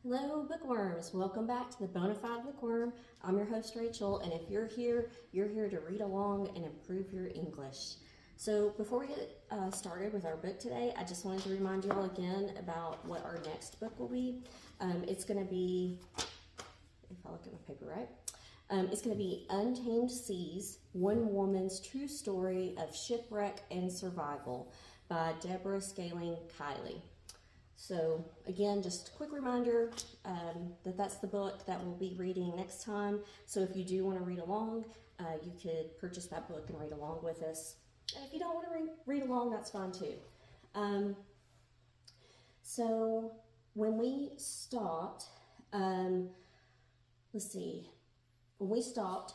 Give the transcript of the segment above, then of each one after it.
Hello, bookworms. Welcome back to the Bonified Bookworm. I'm your host, Rachel, and if you're here to read along and improve your English. So before we get started with our book today, I just wanted to remind you all again about what our next book will be. It's going to be, if I look at my paper right, it's going to be Untamed Seas, One Woman's True Story of Shipwreck and Survival by Deborah Scaling Kiley. So again, just a quick reminder that that's the book that we'll be reading next time. So if you do want to read along, you could purchase that book and read along with us. And if you don't want to read along, that's fine too. So when we stopped, when we stopped,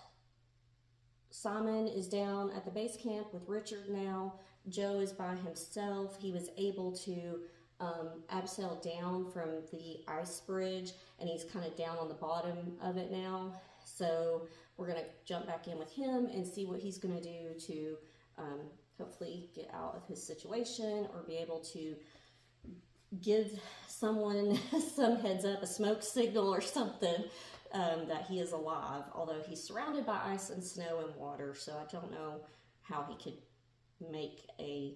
Simon is down at the base camp with Richard now. Joe is by himself. He was able to abseil down from the ice bridge, and he's kind of down on the bottom of it now. So we're going to jump back in with him and see what he's going to do to hopefully get out of his situation or be able to give someone some heads up, a smoke signal or something that he is alive, although he's surrounded by ice and snow and water, so I don't know how he could make a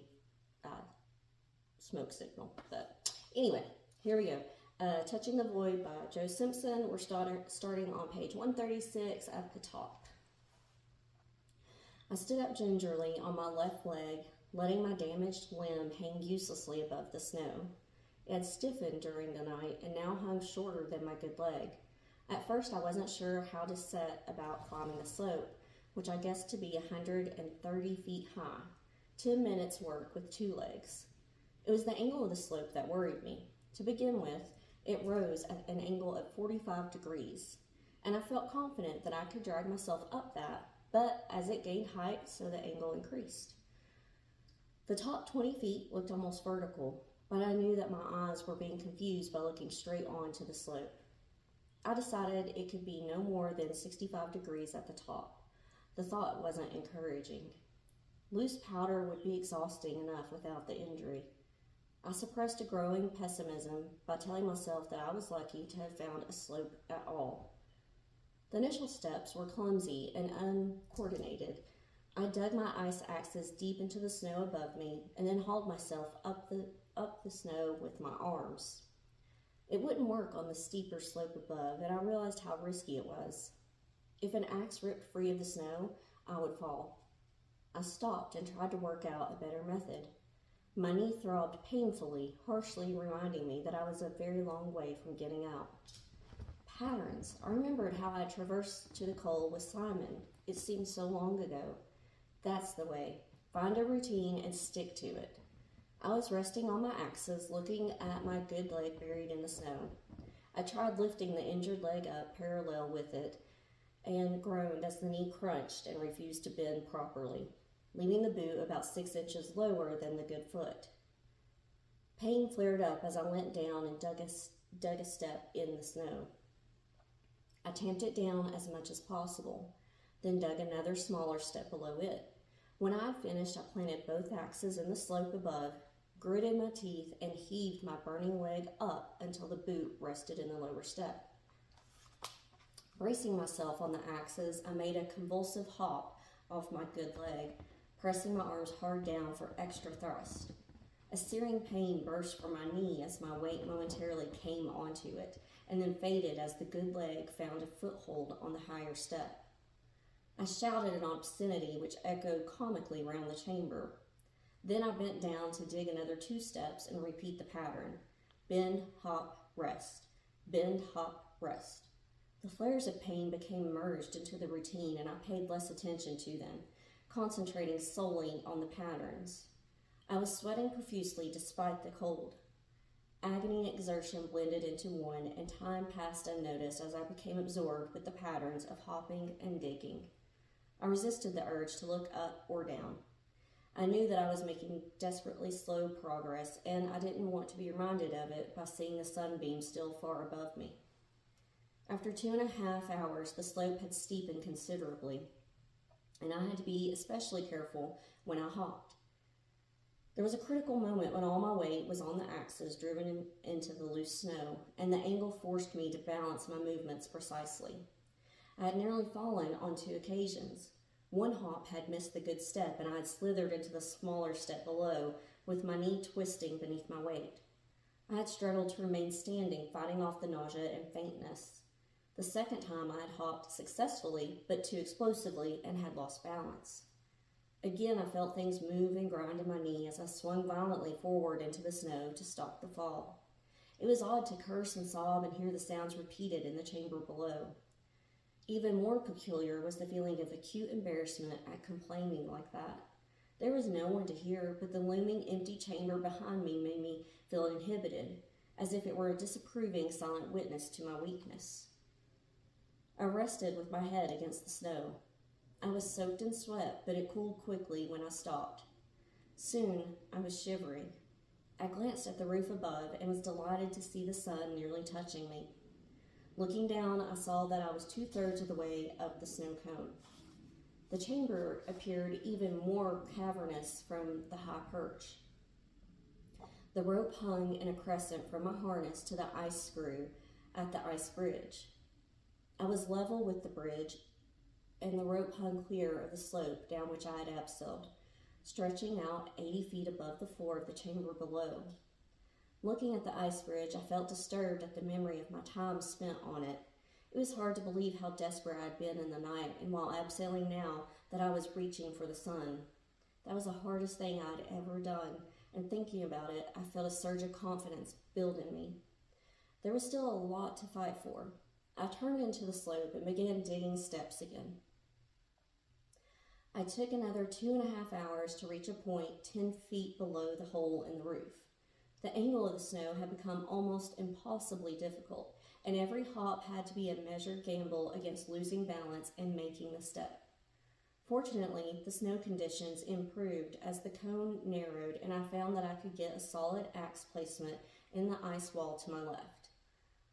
smoke signal. But anyway, here we go. Touching the Void by Joe Simpson. We're starting on page 136 at the top. I stood up gingerly on my left leg, letting my damaged limb hang uselessly above the snow. It had stiffened during the night and now hung shorter than my good leg. At first I wasn't sure how to set about climbing the slope, which I guessed to be 130 feet high. 10 minutes work with 2 legs. It was the angle of the slope that worried me. To begin with, it rose at an angle of 45 degrees, and I felt confident that I could drag myself up that, but as it gained height, so the angle increased. The top 20 feet looked almost vertical, but I knew that my eyes were being confused by looking straight on to the slope. I decided it could be no more than 65 degrees at the top. The thought wasn't encouraging. Loose powder would be exhausting enough without the injury. I suppressed a growing pessimism by telling myself that I was lucky to have found a slope at all. The initial steps were clumsy and uncoordinated. I dug my ice axes deep into the snow above me and then hauled myself up the snow with my arms. It wouldn't work on the steeper slope above, and I realized how risky it was. If an axe ripped free of the snow, I would fall. I stopped and tried to work out a better method. My knee throbbed painfully, harshly reminding me that I was a very long way from getting out. Patterns. I remembered how I traversed to the coal with Simon. It seemed so long ago. That's the way. Find a routine and stick to it. I was resting on my axes, looking at my good leg buried in the snow. I tried lifting the injured leg up parallel with it and groaned as the knee crunched and refused to bend properly, leaving the boot about 6 inches lower than the good foot. Pain flared up as I went down and dug a step in the snow. I tamped it down as much as possible, then dug another smaller step below it. When I had finished, I planted both axes in the slope above, gritted my teeth, and heaved my burning leg up until the boot rested in the lower step. Bracing myself on the axes, I made a convulsive hop off my good leg, pressing my arms hard down for extra thrust. A searing pain burst from my knee as my weight momentarily came onto it, and then faded as the good leg found a foothold on the higher step. I shouted an obscenity which echoed comically round the chamber. Then I bent down to dig another 2 steps and repeat the pattern. Bend, hop, rest. Bend, hop, rest. The flares of pain became merged into the routine, and I paid less attention to them, concentrating solely on the patterns. I was sweating profusely despite the cold. Agony and exertion blended into one, and time passed unnoticed as I became absorbed with the patterns of hopping and digging. I resisted the urge to look up or down. I knew that I was making desperately slow progress, and I didn't want to be reminded of it by seeing the sunbeam still far above me. After 2.5 hours, the slope had steepened considerably, and I had to be especially careful when I hopped. There was a critical moment when all my weight was on the axes driven into the loose snow, and the angle forced me to balance my movements precisely. I had nearly fallen on 2 occasions. One hop had missed the good step, and I had slithered into the smaller step below, with my knee twisting beneath my weight. I had struggled to remain standing, fighting off the nausea and faintness. The second time I had hopped successfully, but too explosively, and had lost balance. Again, I felt things move and grind in my knee as I swung violently forward into the snow to stop the fall. It was odd to curse and sob and hear the sounds repeated in the chamber below. Even more peculiar was the feeling of acute embarrassment at complaining like that. There was no one to hear, but the looming empty chamber behind me made me feel inhibited, as if it were a disapproving silent witness to my weakness. I rested with my head against the snow. I was soaked in sweat, but it cooled quickly when I stopped. Soon, I was shivering. I glanced at the roof above and was delighted to see the sun nearly touching me. Looking down, I saw that I was 2/3 of the way up the snow cone. The chamber appeared even more cavernous from the high perch. The rope hung in a crescent from my harness to the ice screw at the ice bridge. I was level with the bridge, and the rope hung clear of the slope down which I had abseiled, stretching out 80 feet above the floor of the chamber below. Looking at the ice bridge, I felt disturbed at the memory of my time spent on it. It was hard to believe how desperate I had been in the night, and while abseiling now, that I was reaching for the sun. That was the hardest thing I had ever done, and thinking about it, I felt a surge of confidence build in me. There was still a lot to fight for. I turned into the slope and began digging steps again. I took another 2.5 hours to reach a point 10 feet below the hole in the roof. The angle of the snow had become almost impossibly difficult, and every hop had to be a measured gamble against losing balance and making the step. Fortunately, the snow conditions improved as the cone narrowed, and I found that I could get a solid axe placement in the ice wall to my left.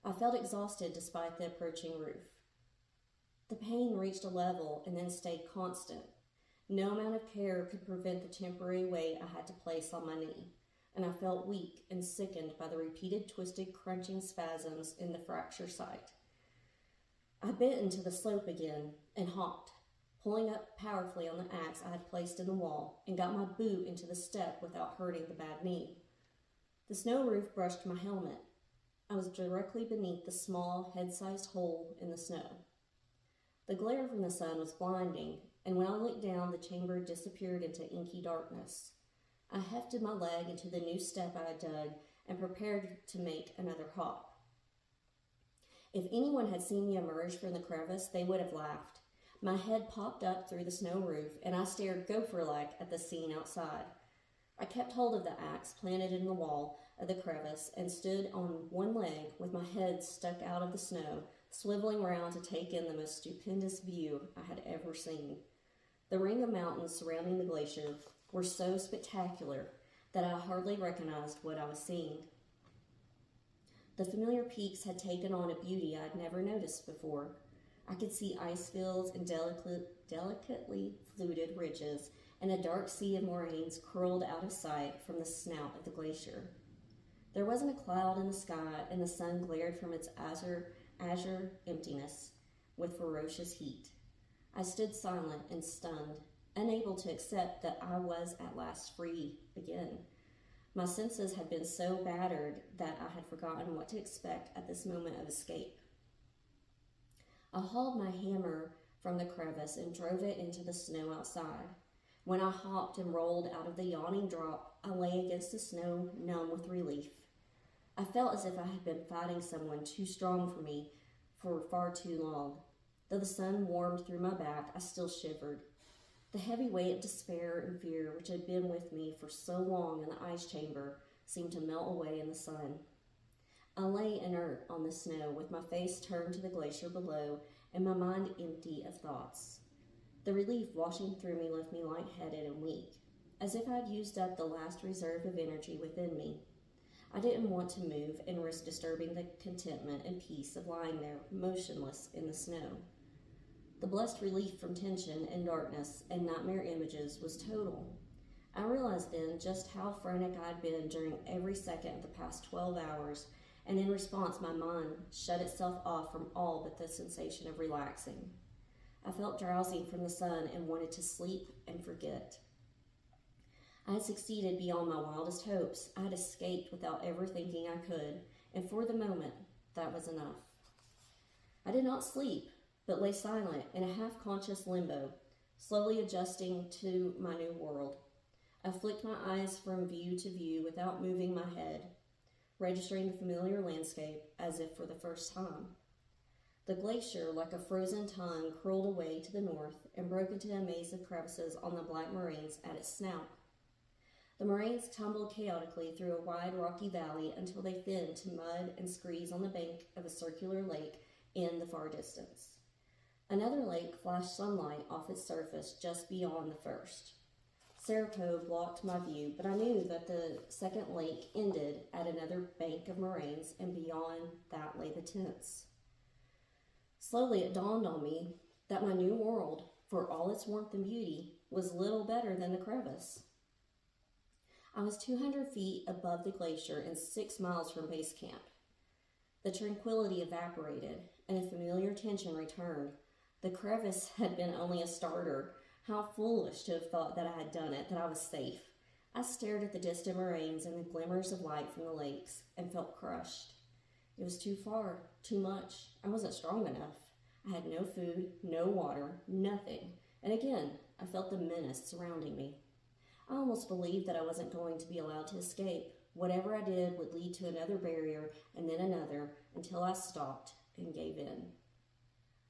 I felt exhausted despite the approaching roof. The pain reached a level and then stayed constant. No amount of care could prevent the temporary weight I had to place on my knee, and I felt weak and sickened by the repeated twisted, crunching spasms in the fracture site. I bent into the slope again and hopped, pulling up powerfully on the axe I had placed in the wall, and got my boot into the step without hurting the bad knee. The snow roof brushed my helmet. I was directly beneath the small, head-sized hole in the snow. The glare from the sun was blinding, and when I looked down, the chamber disappeared into inky darkness. I hefted my leg into the new step I had dug and prepared to make another hop. If anyone had seen me emerge from the crevice, they would have laughed. My head popped up through the snow roof, and I stared gopher-like at the scene outside. I kept hold of the axe planted in the wall of the crevice and stood on one leg with my head stuck out of the snow, swiveling around to take in the most stupendous view I had ever seen. The ring of mountains surrounding the glacier were so spectacular that I hardly recognized what I was seeing. The familiar peaks had taken on a beauty I'd never noticed before. I could see ice fields and delicately fluted ridges, and a dark sea of moraines curled out of sight from the snout of the glacier. There wasn't a cloud in the sky, and the sun glared from its azure emptiness with ferocious heat. I stood silent and stunned, unable to accept that I was at last free again. My senses had been so battered that I had forgotten what to expect at this moment of escape. I hauled my hammer from the crevice and drove it into the snow outside. When I hopped and rolled out of the yawning drop, I lay against the snow, numb with relief. I felt as if I had been fighting someone too strong for me for far too long. Though the sun warmed through my back, I still shivered. The heavy weight of despair and fear which had been with me for so long in the ice chamber seemed to melt away in the sun. I lay inert on the snow with my face turned to the glacier below and my mind empty of thoughts. The relief washing through me left me lightheaded and weak, as if I had used up the last reserve of energy within me. I didn't want to move and risk disturbing the contentment and peace of lying there motionless in the snow. The blessed relief from tension and darkness and nightmare images was total. I realized then just how frantic I'd been during every second of the past 12 hours, and in response my mind shut itself off from all but the sensation of relaxing. I felt drowsy from the sun and wanted to sleep and forget. I had succeeded beyond my wildest hopes. I had escaped without ever thinking I could, and for the moment, that was enough. I did not sleep, but lay silent in a half-conscious limbo, slowly adjusting to my new world. I flicked my eyes from view to view without moving my head, registering the familiar landscape as if for the first time. The glacier, like a frozen tongue, curled away to the north and broke into a maze of crevices on the black moraines at its snout. The moraines tumbled chaotically through a wide rocky valley until they thinned to mud and screes on the bank of a circular lake in the far distance. Another lake flashed sunlight off its surface just beyond the first. Serco blocked my view, but I knew that the second lake ended at another bank of moraines, and beyond that lay the tents. Slowly it dawned on me that my new world, for all its warmth and beauty, was little better than the crevice. I was 200 feet above the glacier and 6 miles from base camp. The tranquility evaporated, and a familiar tension returned. The crevice had been only a starter. How foolish to have thought that I had done it, that I was safe. I stared at the distant moraines and the glimmers of light from the lakes and felt crushed. It was too far, too much. I wasn't strong enough. I had no food, no water, nothing. And again, I felt the menace surrounding me. I almost believed that I wasn't going to be allowed to escape. Whatever I did would lead to another barrier and then another until I stopped and gave in.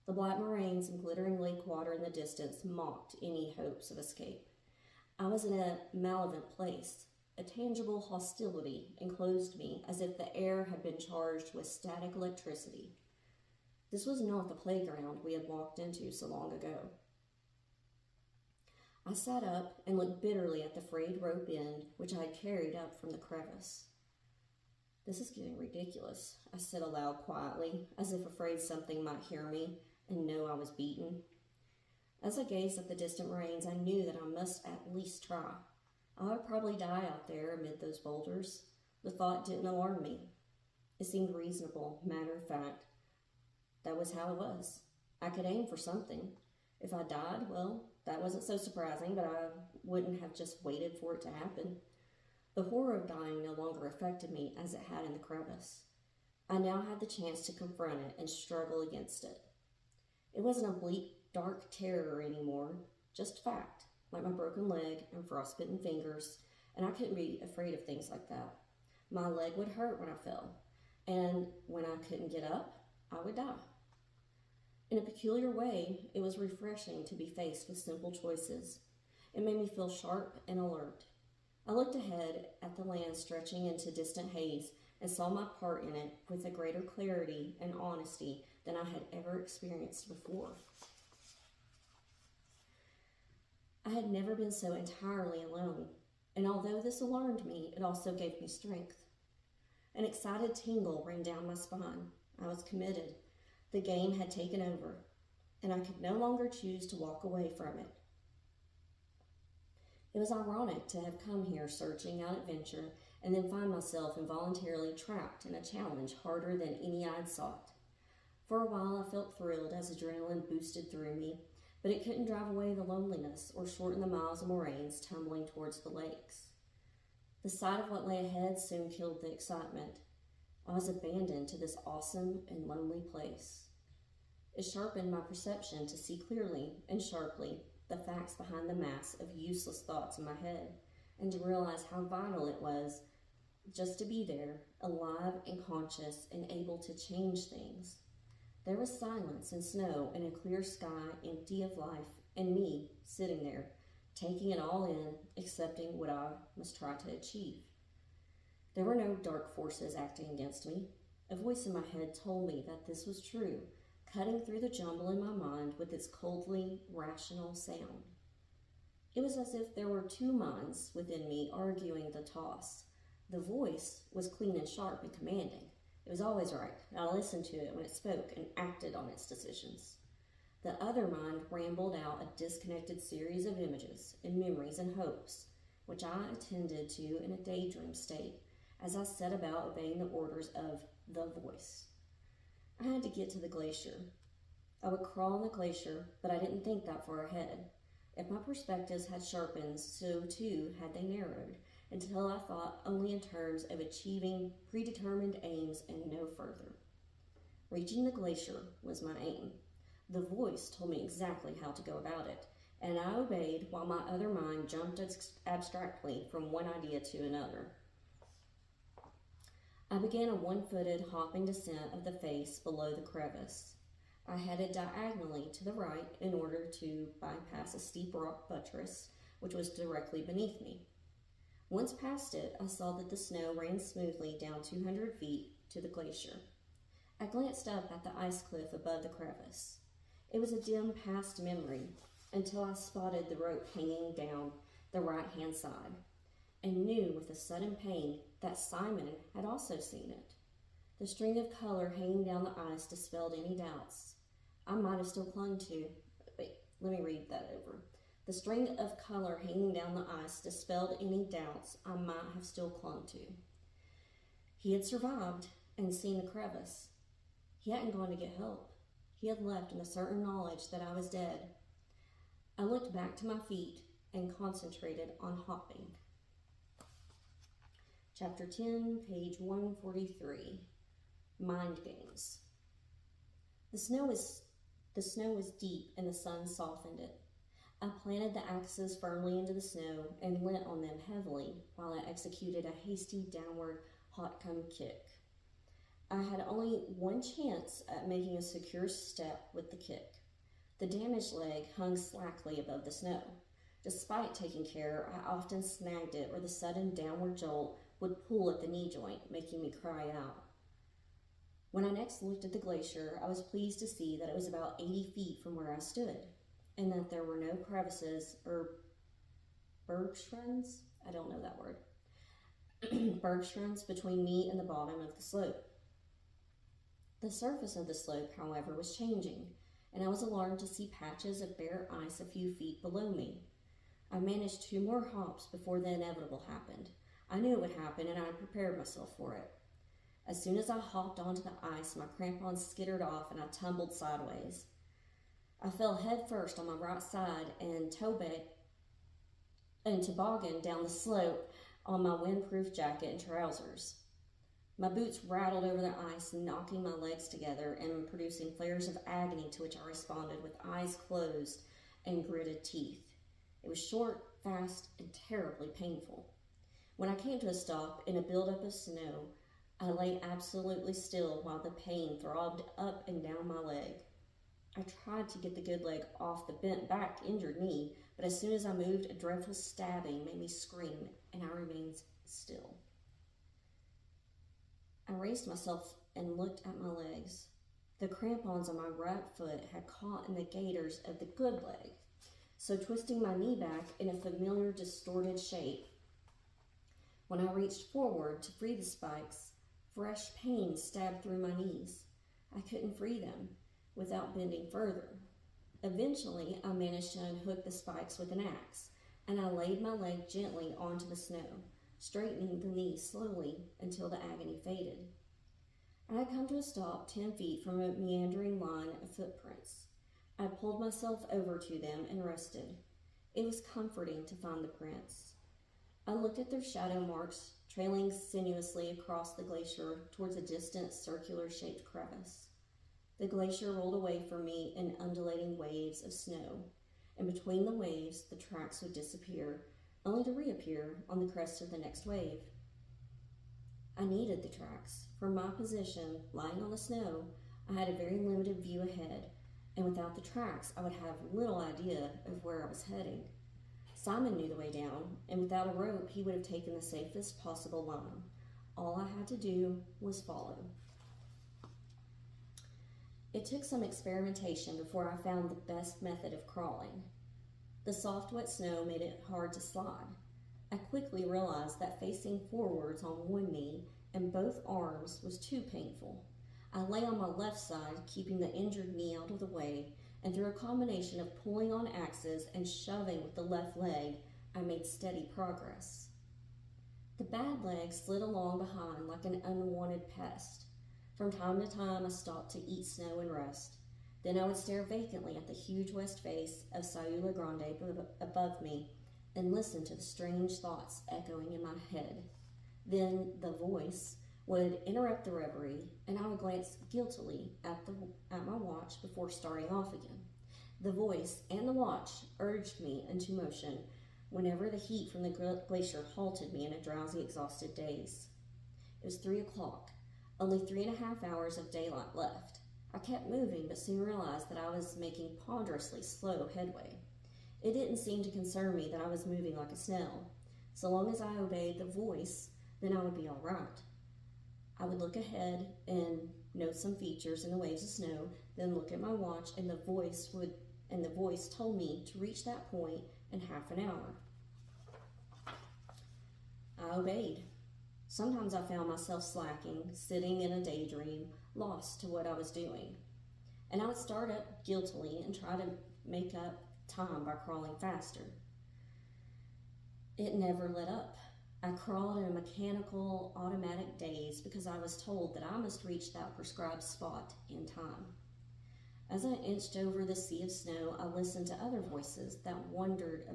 The black moraines and glittering lake water in the distance mocked any hopes of escape. I was in a malevolent place. A tangible hostility enclosed me as if the air had been charged with static electricity. This was not the playground we had walked into so long ago. I sat up and looked bitterly at the frayed rope end which I had carried up from the crevice. This is getting ridiculous, I said aloud quietly, as if afraid something might hear me and know I was beaten. As I gazed at the distant moraines, I knew that I must at least try. I would probably die out there amid those boulders. The thought didn't alarm me. It seemed reasonable, matter of fact. That was how it was. I could aim for something. If I died, well, that wasn't so surprising, but I wouldn't have just waited for it to happen. The horror of dying no longer affected me as it had in the crevice. I now had the chance to confront it and struggle against it. It wasn't a bleak, dark terror anymore, just fact, like my broken leg and frostbitten fingers, and I couldn't be afraid of things like that. My leg would hurt when I fell, and when I couldn't get up, I would die. In a peculiar way, it was refreshing to be faced with simple choices. It made me feel sharp and alert. I looked ahead at the land stretching into distant haze and saw my part in it with a greater clarity and honesty than I had ever experienced before. I had never been so entirely alone, and although this alarmed me, it also gave me strength. An excited tingle ran down my spine. I was committed. The game had taken over, and I could no longer choose to walk away from it. It was ironic to have come here searching out adventure and then find myself involuntarily trapped in a challenge harder than any I'd sought. For a while I felt thrilled as adrenaline boosted through me, but it couldn't drive away the loneliness or shorten the miles of moraines tumbling towards the lakes. The sight of what lay ahead soon killed the excitement. I was abandoned to this awesome and lonely place. It sharpened my perception to see clearly and sharply the facts behind the mass of useless thoughts in my head, and to realize how vital it was just to be there, alive and conscious and able to change things. There was silence and snow and a clear sky empty of life, and me sitting there, taking it all in, accepting what I must try to achieve. There were no dark forces acting against me. A voice in my head told me that this was true, cutting through the jumble in my mind with its coldly rational sound. It was as if there were two minds within me arguing the toss. The voice was clean and sharp and commanding. It was always right, and I listened to it when it spoke and acted on its decisions. The other mind rambled out a disconnected series of images and memories and hopes. which I attended to in a daydream state as I set about obeying the orders of the voice. I had to get to the glacier. I would crawl on the glacier, but I didn't think that far ahead. If my perspectives had sharpened, so too had they narrowed, until I thought only in terms of achieving predetermined aims and no further. Reaching the glacier was my aim. The voice told me exactly how to go about it, and I obeyed while my other mind jumped abstractly from one idea to another. I began a one-footed hopping descent of the face below the crevice. I headed diagonally to the right in order to bypass a steep rock buttress, which was directly beneath me. Once past it, I saw that the snow ran smoothly down 200 feet to the glacier. I glanced up at the ice cliff above the crevice. It was a dim past memory until I spotted the rope hanging down the right-hand side and knew with a sudden pain that Simon had also seen it. The string of color hanging down the ice dispelled any doubts I might have still clung to. Wait, let me read that over. The string of color hanging down the ice dispelled any doubts I might have still clung to. He had survived and seen the crevice. He hadn't gone to get help. He had left in a certain knowledge that I was dead. I looked back to my feet and concentrated on hopping. Chapter 10, page 143. Mind Games. The snow was deep and the sun softened it. I planted the axes firmly into the snow and leant on them heavily while I executed a hasty downward hot come kick. I had only one chance at making a secure step with the kick. The damaged leg hung slackly above the snow. Despite taking care, I often snagged it or the sudden downward jolt would pull at the knee joint, making me cry out. When I next looked at the glacier, I was pleased to see that it was about 80 feet from where I stood, and that there were no crevices or bergschrunds, I don't know that word, bergschrunds between me and the bottom of the slope. The surface of the slope, however, was changing, and I was alarmed to see patches of bare ice a few feet below me. I managed 2 more hops before the inevitable happened. I knew it would happen, and I had prepared myself for it. As soon as I hopped onto the ice, my crampons skittered off and I tumbled sideways. I fell head first on my right side and tobogganed down the slope on my windproof jacket and trousers. My boots rattled over the ice, knocking my legs together and producing flares of agony to which I responded with eyes closed and gritted teeth. It was short, fast, and terribly painful. When I came to a stop in a buildup of snow, I lay absolutely still while the pain throbbed up and down my leg. I tried to get the good leg off the bent back injured knee, but as soon as I moved, a dreadful stabbing made me scream, and I remained still. I raised myself and looked at my legs. The crampons on my right foot had caught in the gaiters of the good leg, so twisting my knee back in a familiar distorted shape. When I reached forward to free the spikes, fresh pain stabbed through my knees. I couldn't free them without bending further. Eventually, I managed to unhook the spikes with an axe, and I laid my leg gently onto the snow, straightening the knee slowly until the agony faded. I had come to a stop 10 feet from a meandering line of footprints. I pulled myself over to them and rested. It was comforting to find the prints. I looked at their shadow marks trailing sinuously across the glacier towards a distant circular-shaped crevice. The glacier rolled away from me in undulating waves of snow, and between the waves the tracks would disappear, only to reappear on the crest of the next wave. I needed the tracks. From my position, lying on the snow, I had a very limited view ahead, and without the tracks I would have little idea of where I was heading. Simon knew the way down, and without a rope he would have taken the safest possible line. All I had to do was follow. It took some experimentation before I found the best method of crawling. The soft, wet snow made it hard to slide. I quickly realized that facing forwards on one knee and both arms was too painful. I lay on my left side, keeping the injured knee out of the way, and through a combination of pulling on axes and shoving with the left leg, I made steady progress. The bad leg slid along behind like an unwanted pest. From time to time, I stopped to eat snow and rest. Then I would stare vacantly at the huge west face of Sayula Grande above me and listen to the strange thoughts echoing in my head. Then the voice would interrupt the reverie, and I would glance guiltily at my watch before starting off again. The voice and the watch urged me into motion whenever the heat from the glacier halted me in a drowsy, exhausted daze. It was 3 o'clock, only 3.5 hours of daylight left. I kept moving, but soon realized that I was making ponderously slow headway. It didn't seem to concern me that I was moving like a snail. So long as I obeyed the voice, then I would be all right. I would look ahead and note some features in the waves of snow, then look at my watch, and the voice told me to reach that point in half an hour. I obeyed. Sometimes I found myself slacking, sitting in a daydream, lost to what I was doing. And I would start up guiltily and try to make up time by crawling faster. It never let up. I crawled in a mechanical, automatic daze because I was told that I must reach that prescribed spot in time. As I inched over the sea of snow, I listened to other voices that wondered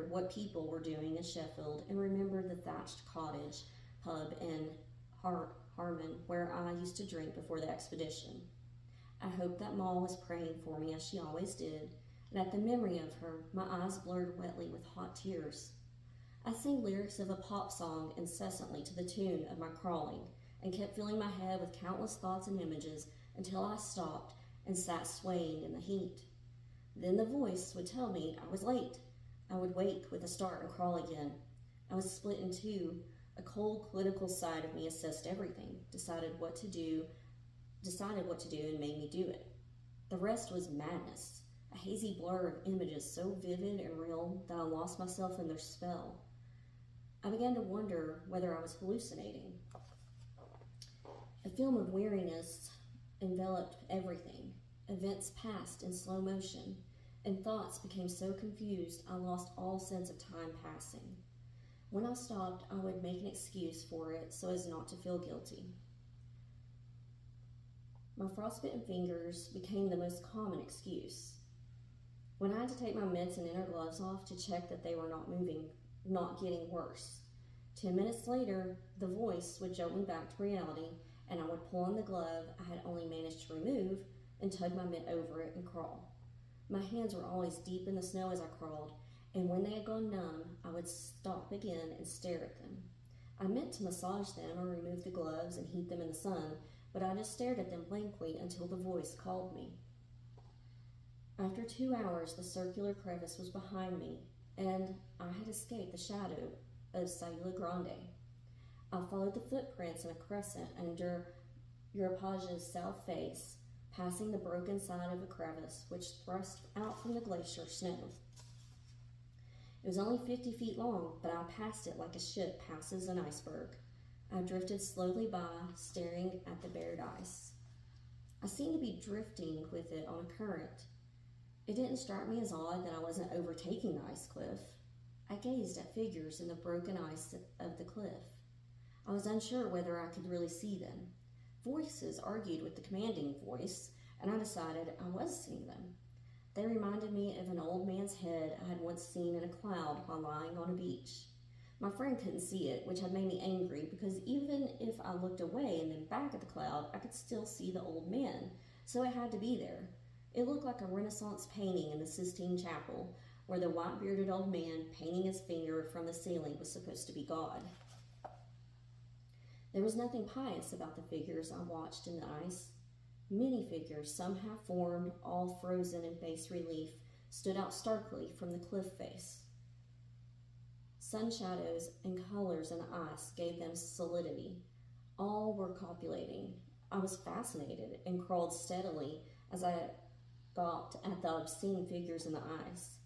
what people were doing in Sheffield and remembered the thatched cottage pub in Harmon where I used to drink before the expedition. I hoped that Ma was praying for me as she always did, and at the memory of her, my eyes blurred wetly with hot tears. I sang lyrics of a pop song incessantly to the tune of my crawling and kept filling my head with countless thoughts and images until I stopped and sat swaying in the heat. Then the voice would tell me I was late. I would wake with a start and crawl again. I was split in two. A cold, clinical side of me assessed everything, decided what to do, and made me do it. The rest was madness, a hazy blur of images so vivid and real that I lost myself in their spell. I began to wonder whether I was hallucinating. A film of weariness enveloped everything. Events passed in slow motion, and thoughts became so confused I lost all sense of time passing. When I stopped, I would make an excuse for it so as not to feel guilty. My frostbitten fingers became the most common excuse. When I had to take my mitts and inner gloves off to check that they were not getting worse. 10 minutes later, the voice would jolt me back to reality, and I would pull on the glove I had only managed to remove and tug my mitt over it and crawl. My hands were always deep in the snow as I crawled, and when they had gone numb, I would stop again and stare at them. I meant to massage them or remove the gloves and heat them in the sun, but I just stared at them blankly until the voice called me. After 2 hours, the circular crevice was behind me, and I had escaped the shadow of Sayula Grande. I followed the footprints in a crescent under Europage's south face, passing the broken side of a crevice which thrust out from the glacier snow. It was only 50 feet long, but I passed it like a ship passes an iceberg. I drifted slowly by, staring at the bared ice. I seemed to be drifting with it on a current. It didn't strike me as odd that I wasn't overtaking the ice cliff. I gazed at figures in the broken ice of the cliff. I was unsure whether I could really see them. Voices argued with the commanding voice, and I decided I was seeing them. They reminded me of an old man's head I had once seen in a cloud while lying on a beach. My friend couldn't see it, which had made me angry because even if I looked away and then back at the cloud, I could still see the old man, so it had to be there. It looked like a Renaissance painting in the Sistine Chapel, where the white-bearded old man painting his finger from the ceiling was supposed to be God. There was nothing pious about the figures I watched in the ice. Many figures, some half-formed, all frozen in bas relief, stood out starkly from the cliff face. Sun shadows and colors in the ice gave them solidity. All were copulating. I was fascinated and crawled steadily as I gawped at the obscene figures in the ice.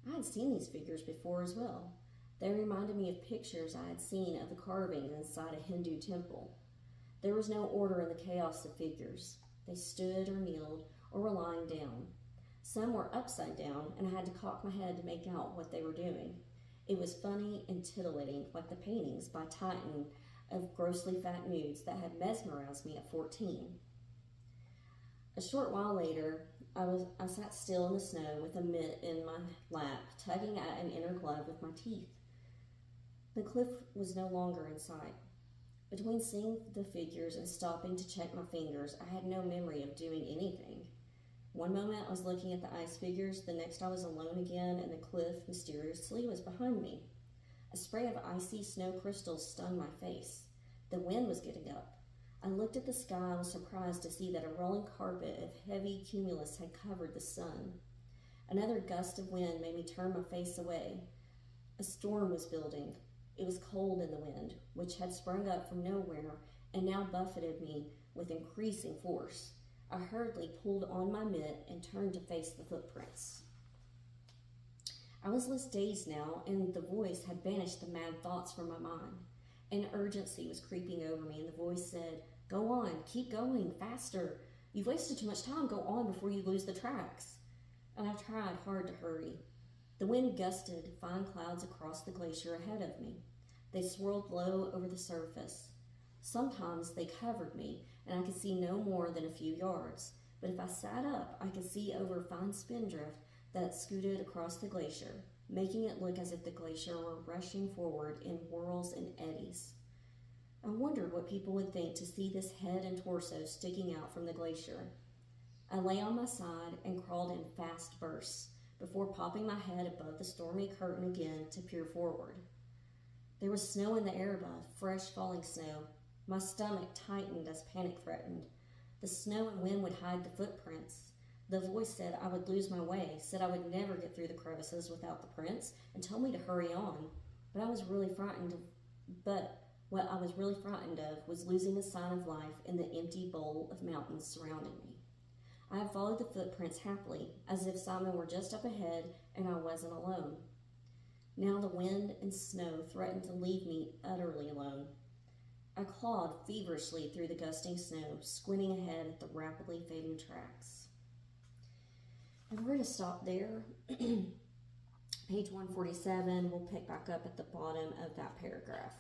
I had seen these figures before as well. They reminded me of pictures I had seen of the carvings inside a Hindu temple. There was no order in the chaos of figures. They stood or kneeled or were lying down. Some were upside down, and I had to cock my head to make out what they were doing. It was funny and titillating, like the paintings by Titan of grossly fat nudes that had mesmerized me at 14. A short while later, I sat still in the snow with a mitt in my lap, tugging at an inner glove with my teeth. The cliff was no longer in sight. Between seeing the figures and stopping to check my fingers, I had no memory of doing anything. One moment I was looking at the ice figures, the next I was alone again, and the cliff mysteriously was behind me. A spray of icy snow crystals stung my face. The wind was getting up. I looked at the sky and was surprised to see that a rolling carpet of heavy cumulus had covered the sun. Another gust of wind made me turn my face away. A storm was building. It was cold in the wind, which had sprung up from nowhere and now buffeted me with increasing force. I hurriedly pulled on my mitt and turned to face the footprints. I was less dazed now, and the voice had banished the mad thoughts from my mind. An urgency was creeping over me, and the voice said, "Go on, keep going, faster. You've wasted too much time, go on before you lose the tracks." And I tried hard to hurry. The wind gusted fine clouds across the glacier ahead of me. They swirled low over the surface. Sometimes they covered me, and I could see no more than a few yards. But if I sat up, I could see over fine spindrift that scooted across the glacier, making it look as if the glacier were rushing forward in whirls and eddies. I wondered what people would think to see this head and torso sticking out from the glacier. I lay on my side and crawled in fast bursts before popping my head above the stormy curtain again to peer forward. There was snow in the air above, fresh falling snow. My stomach tightened as panic threatened. The snow and wind would hide the footprints. The voice said I would lose my way, said I would never get through the crevices without the prints, and told me to hurry on. But what I was really frightened of was losing the sign of life in the empty bowl of mountains surrounding me. I had followed the footprints happily, as if Simon were just up ahead and I wasn't alone. Now the wind and snow threatened to leave me utterly alone. I clawed feverishly through the gusting snow, squinting ahead at the rapidly fading tracks. And we're going to stop there. Page 147, we'll pick back up at the bottom of that paragraph.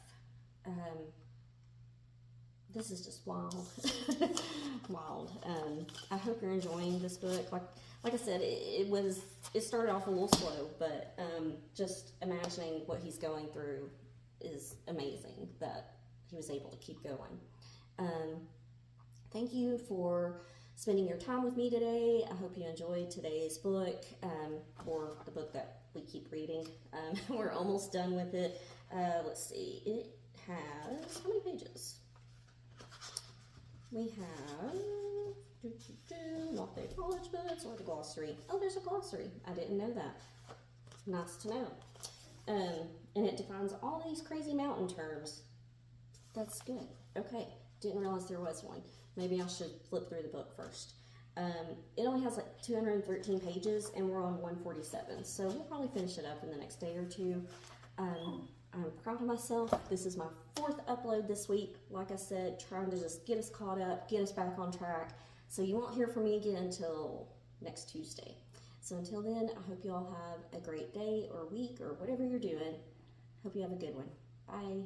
This is just wild. Wild. I hope you're enjoying this book. Like I said, it started off a little slow, but just imagining what he's going through is amazing that he was able to keep going. Thank you for spending your time with me today. I hope you enjoyed today's book, or the book that we keep reading. We're almost done with it. Let's see, it has, how many pages? We have, not the acknowledgements or the glossary. Oh, there's a glossary. I didn't know that. Nice to know. And it defines all these crazy mountain terms. That's good. Okay, didn't realize there was one. Maybe I should flip through the book first. It only has like 213 pages, and we're on 147, so we'll probably finish it up in the next day or two. I'm proud of myself. This is my 4th upload this week. Like I said, trying to just get us caught up, get us back on track. So you won't hear from me again until next Tuesday. So until then, I hope you all have a great day or week or whatever you're doing. Hope you have a good one. Bye.